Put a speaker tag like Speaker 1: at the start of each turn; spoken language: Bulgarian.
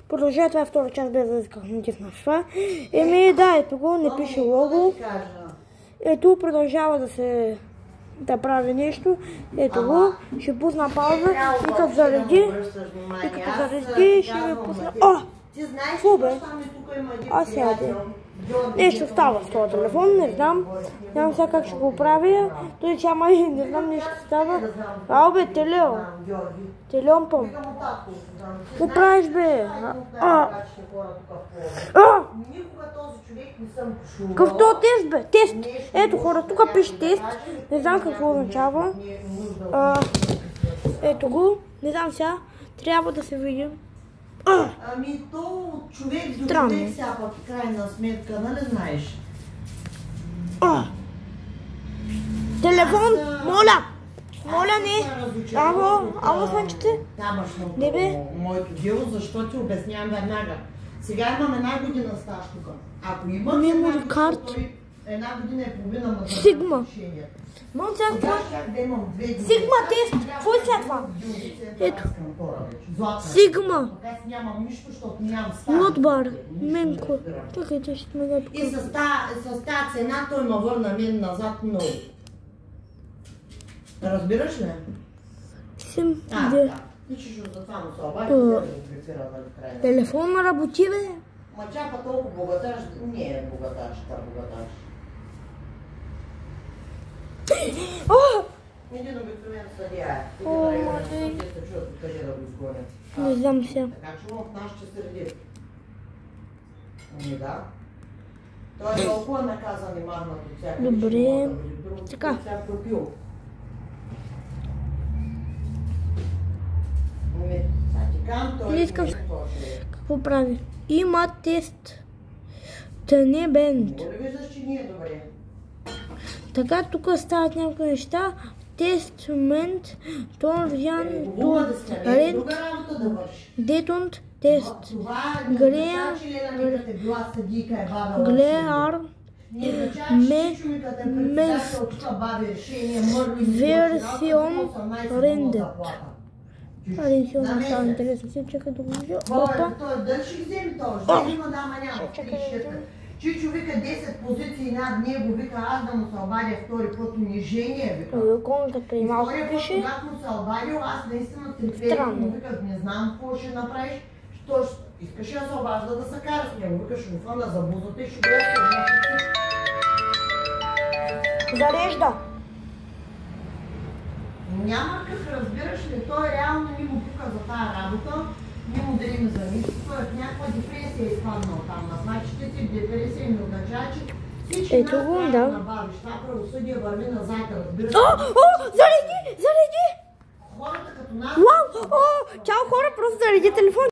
Speaker 1: Продължава, това е втора част, без да натиснаш това. Да, ето го, не пише лого. Ето, продължава да прави нещо. Ето го, ще пусна пауза и като зареди, ще ми пусна... О! Фу бе! Сяде. Нещо става с този телефон, не знам. Нямам сега как ще го правя. Той чама и не знам нещо става. Бе, Телео. Телеон пъм. Какво правиш бе? Какъв то тест бе? Тест. Ето хора, тук пише тест. Не знам какво означава. Ето го. Не знам сега. Трябва да се видим.
Speaker 2: То от човек до човек сега пък крайна сметка, нали знаеш?
Speaker 1: Телефон, моля! Моля, не! Ало, слънчете?
Speaker 2: Не бе? Моето дело, защо ти обяснявам веднага. Сега имам една година стаж тук. Ако имам една година и половина на
Speaker 1: Сигма. Сигма тест! Какво е сега това? Ето. Сигма. Лотбар. Менко. Чакайте, ще ме да покажа.
Speaker 2: И с тази цена той ме върна мен назад много. Разбираш ли?
Speaker 1: Телефон на работи, бе?
Speaker 2: Ма чапа толкова богаташ, не е богаташ, богаташ. Един обикновен съдия е.
Speaker 1: Не знам сега.
Speaker 2: Така че в нашите среди. Да. Той е толкова наказан и махнат от всяка.
Speaker 1: Добре. Така. Не искам. Какво прави? Има тест. Тъне бенд.
Speaker 2: Виждаш, че не е добре.
Speaker 1: Така, тук стават някакви неща. Тест, момент, тон, вян, ред, детонт, тест, глеар, мест, версион, рендет. Версион става интересно, си чакай да го видя. Опа!
Speaker 2: Дали ще ги вземи този? Има дама няма. Чичо вика 10 позиции над него, вика аз да му се обадя втори път унижение, вика. Втори път, когато му се обадил, аз наистина трепетих му виках, не знам какво ще направиш. Искаш да се обажда да се кара с него, викаш му фънда за бузата и ще го оставя.
Speaker 1: Зарежда!
Speaker 2: Няма как, разбираш ли, той реално ни му пука за тая работа. Не му дарим за нищо, той в някаква депресия е изпаднал там. Значи ще си в депресия и ми означава, че всички нас трябва да набавиш. Това правосъдие върви назад, разбира се.
Speaker 1: Зареди! Зареди!
Speaker 2: Хората като нас...
Speaker 1: Чао хора, просто зареди телефон.